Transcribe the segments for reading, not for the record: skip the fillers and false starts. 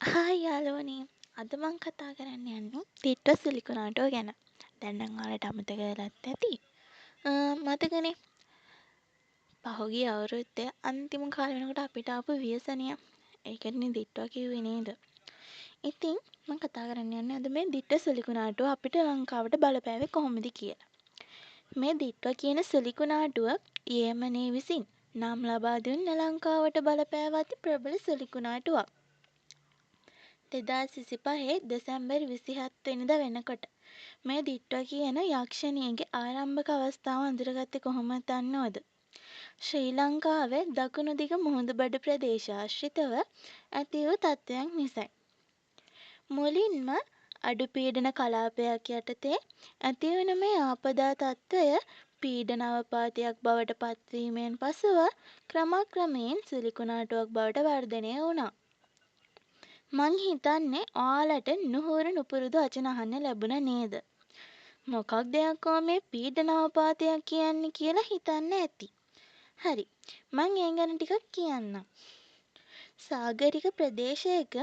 Hi යාළුවනේ. අද මං කතා කරන්න යන්නේ තිට්ටෝ සිලිකුනාටෝ ගැන. දැන් නම් ඔයාලට අමතක වෙලත් ඇති. මතකනේ පහුගිය අවුරුද්දේ අන්තිම කාලේ වෙනකොට අපිට ආපු ව්‍යසනය. ඒකනේ දිට්ටෝ කිව්වේ නේද? ඉතින් මං කතා කරන්න යන්නේ අද මේ දිට්ටෝ සිලිකුනාටෝ අපිට ලංකාවට බලපෑවේ කොහොමද කියලා. මේ දිට්ටෝ කියන සිලිකුනාටුව යේමනයේ විසින් නම් ලබා දුන්න ලංකාවට බලපෑව අති ප්‍රබල සිලිකුනාටුවක්. 2025 දෙසැම්බර් 27 වෙනිදා වෙනකොට මේ දිට්ටෝ කියන යක්ෂණියගේ ආරම්භක අවස්ථාව අඳුරගත්තේ කොහොමද දන්නවද? ශ්‍රී ලංකාවේ දකුණු දිග මුහුදුබඩ ප්‍රදේශාශ්‍රිතව ඇති වූ තත්ත්වයක් නිසයි. මුලින්ම අඩුපීඩන කලාපයක් යටතේ ඇතිවන මේ ආපදා තත්ත්වය පීඩන අවපාතයක් බවට පත්වීමෙන් පසුව ක්‍රමක්‍රමයෙන් සිලිකුනාටුවක් බවට වර්ධනය වුණා. මං හිතන්නේ ඔයාලට නුහුරු නුපුරුදු වචන අහන්න ලැබුණා නේද? මොකක්ද යකෝ මේ පීඩනාවපාතයක් කියන්නේ කියලා හිතන්න ඇති. හරි. මං ඒ ගැන ටිකක් කියන්නම්. සාගරික ප්‍රදේශයක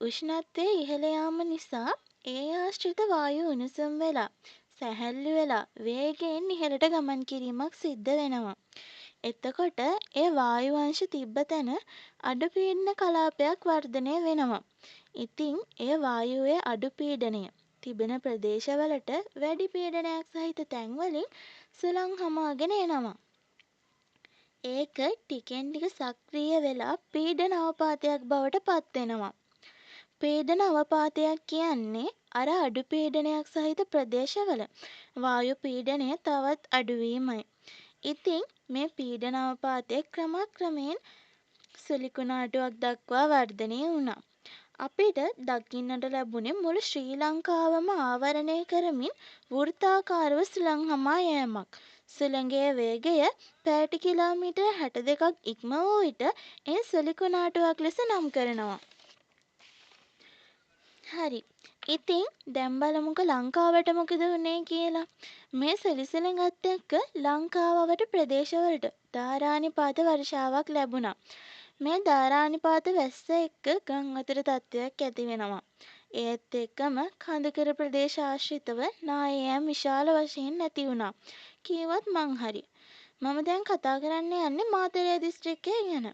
උෂ්ණත්වය ඉහළ යාම නිසා ඒ ආශ්‍රිත වායු උණුසුම් වෙලා සැහැල්ලු වෙලා වේගයෙන් ඉහළට ගමන් කිරීමක් සිද්ධ වෙනවා. එතකොට ඒ වායු අංශ තිබ්බ තැන අඩු පීඩන කලාපයක් වර්ධනය වෙනවා. ඉතින් ඒ වායුවේ අඩු පීඩනය තිබෙන ප්‍රදේශවලට වැඩි පීඩනයක් සහිත තැන්වලින් සුළං හමාගෙන එනවා. ඒක ටිකෙන් ටික සක්‍රිය වෙලා පීඩන අවපාතයක් බවට පත් වෙනවා. පීඩන අවපාතයක් කියන්නේ අර අඩු පීඩනයක් සහිත ප්‍රදේශවල වායු පීඩනය තවත් අඩුවීමයි. ඉතින් මේ පීඩන අවපාතය ක්‍රමක්‍රමයෙන් සිලිකුනාටුවක් දක්වා වර්ධනය වුණා. අපිට දකින්නට ලැබුණේ මුළු ශ්‍රී ලංකාවම ආවරණය කරමින් වෘත්තාකාරව සුළං හමා යෑමක්. සුළඟේ වේගය පැයට කිලෝමීටර් 62ක් ඉක්ම වූ විට එය සිලිකුනාටුවක් ලෙස නම් කරනවා. හරි. ඉතින් දැන් බලමුකෝ ලංකාවට මොකද වුනේ කියලා. මේ සෙලිසුළඟත් එක්ක ලංකාවට ප්‍රදේශවලට ධාරානිපාත වර්ෂාවක් ලැබුණා. මේ ධාරානිපාත වැස්ස එක්ක ගං අතර තත්ත්වයක් ඇති වෙනවා. ඒත් එක්කම කඳුකර ප්‍රදේශ ආශ්‍රිතව නායයන් විශාල වශයෙන් නැති වුණා. කීවත් මං හරි. මම දැන් කතා කරන්න යන්නේ මාතලේ දිස්ත්‍රික්කය ගැන.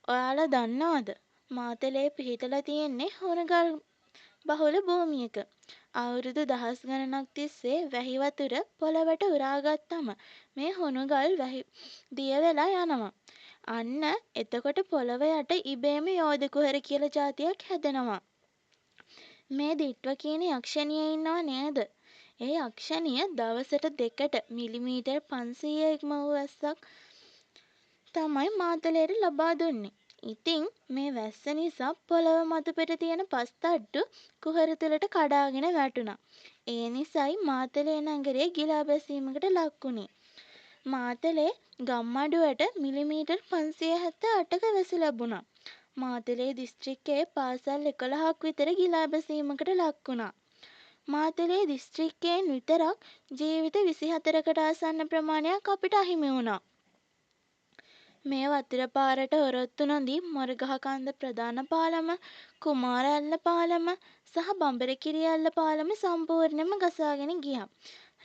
ඔයාලා දන්නවද? මාතලේ පිහිටලා තියෙන්නේ හොරගල් බහුල භූමියක. අවුරුදු දහස් ගණනක් තිස්සේ වැහි වතුර පොළවට උරාගත්තම මේ හුණුගල් දිය වෙලා යනවා. අන්න එතකොට පොළව යට ඉබේම යෝධ කුහර කියලා જાතියක් හැදෙනවා. මේ දිට්ව කියන යක්ෂණිය ඉන්නව නේද? ඒ යක්ෂණිය දවසට දෙකට මිලිමීටර් 500 ඉක්ම වූ වැස්සක් තමයි මාතලේට ලබා දුන්නේ. ඉතින් මේ වැස්ස නිසා පොළව මතු පිට තියෙන පස් තට්ටු කුහර තුලට කඩාගෙන වැටුණා. ඒ නිසයි මාතලේ නගරය ගිලා බැසීමකට ලක් වුණේ. මාතලේ ගම්මඩුවට මිලිමීටර් 578ක වැසි ලැබුණා. මාතලේ දිස්ත්‍රික්කයේ පාසල් 11ක් විතර ගිලා බැසීමකට ලක් වුණා. මාතලේ දිස්ත්‍රික්කයෙන් විතරක් ජීවිත 24කට ආසන්න ප්‍රමාණයක් අපිට අහිමි වුණා. මේ වතුර පාරට ඔරොත්තු නොදී මොරගහකන්ද ප්‍රධාන පාලම, කුමාරඇල්ල පාලම සහ බඹරකිරිඇල්ල පාලම සම්පූර්ණයෙන්ම ගසාගෙන ගියා.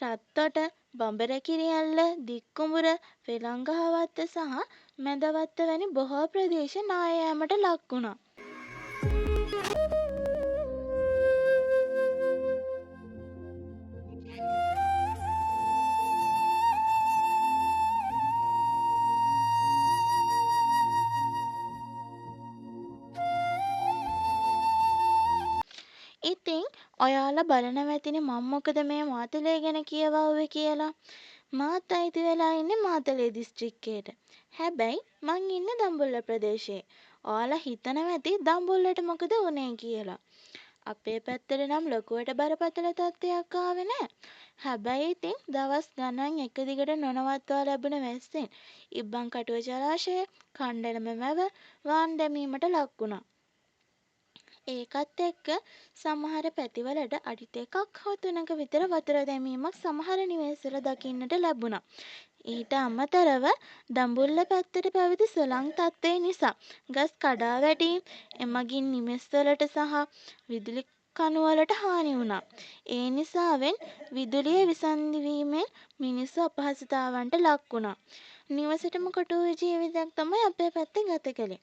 රත්තොට, බඹරකිරිඇල්ල, දික්කුඹුර, වෙළංගහවත්ත සහ මැදවත්ත වැනි බොහෝ ප්‍රදේශ නාය යාමට ලක් වුණා. ඉතින් ඔයාලා බලනවා ඇතිනේ මම මොකද මේ මාතලේ ගැන කියවුවේ කියලා. මාත් අයිති වෙලා ඉන්නේ මාතලේ දිස්ත්‍රික්කයට. හැබැයි මං ඉන්නේ දඹුල්ල ප්‍රදේශයේ. ඔයාලා හිතනවා ඇති දඹුල්ලට මොකද වුනේ කියලා. අපේ පැත්තට නම් ලොකුවට බරපතල තත්ත්වයක් ආවේ නැහැ. හැබැයි ඉතින් දවස් ගණන් එක දිගට නොනවත්වා ලැබුණ වැස්සෙන් ඉබ්බන්කටුව ජලාශය, කණ්ඩලම වැව වාන් දැමීමට ලක් වුණා. ඒකත් එක්ක සමහර පැතිවලට අඩි 2ක් හෝ 3ක විතර වතුර දැමීමක් සමහර නිවෙස්වල දකින්නට ලැබුණා. ඊට අමතරව දඹුල්ල පැත්තට පැවති සොළං තත්ත්වය නිසා ගස් කඩා වැටීම්, එමගින් නිවෙස්වලට සහ විදුලි කණුවලට හානි වුණා. ඒ නිසාවෙන් විදුලිය විසන්ධි වීමෙන් මිනිස්සු අපහසුතාවන්ට ලක් වුණා. නිවසටම කොටු වූ ජීවිතයක් තමයි අපේ පැත්තේ ගත කළේ.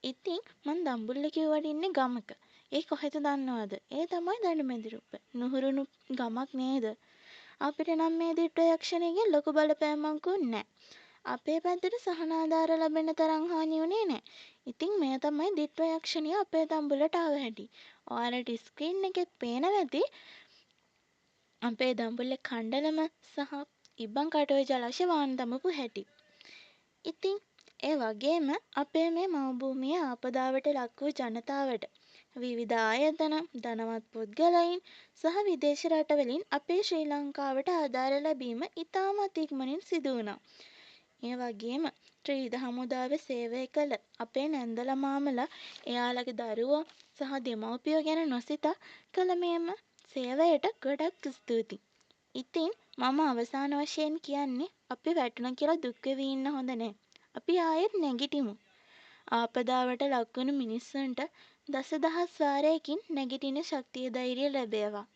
ඉතින් මං දඹුල්ල කිව්වට ඉන්නේ ගමක. ඒ කොහෙද දන්නවද? ඒ තමයි දඩමැදිරුප්ප. නුහුරුණු ගමක් නේද? අපිට නම් මේ දිට්ඨෝ යක්ෂණියගෙන් ලොකු බලපෑමක්වත් නෑ. අපේ පැත්තට සහනාධාර ලැබෙන තරම් හානි වුණේ නෑ. ඉතින් මෙය තමයි දිට්ඨෝ යක්ෂණිය අපේ දඹුල්ලට ආව හැටි. ඔයාලට ස්ක්‍රීන් එකෙත් පේනවා ඇති අපේ දඹුල්ලේ කණ්ඩලම සහ ඉබ්බන්කටොයි ජලාශය වාන් දමපු හැටි. ඉතින් ඒ වගේම අපේ මේ මව්භූමියේ ආපදාවට ලක් වූ ජනතාවට විවිධ ආයතන, ධනවත් පුද්ගලයින් සහ විදේශ රටවලින් අපේ ශ්‍රී ලංකාවට ආධාර ලැබීම ඉතාමත් ඉක්මනින් සිදු වුණා. ඒ වගේම ත්‍රිවිධ හමුදාවේ සේවය කළ අපේ නැන්දලා මාමලා එයාලගේ දරුවෝ සහ දෙමව්පියෝ ගැන නොසිතා කළ මෙම සේවයට ගොඩක් ස්තුතියි. ඉතින් මම අවසාන වශයෙන් කියන්නේ අපි වැටුණා කියලා දුක් වෙවි ඉන්න හොඳ නෑ. අපි ආයෙත් නැගිටිමු. ආපදාවට ලක්වුණු මිනිස්සුන්ට දසදහස් වාරයකින් නැගිටින ශක්තිය ධෛර්යය ලැබේවා.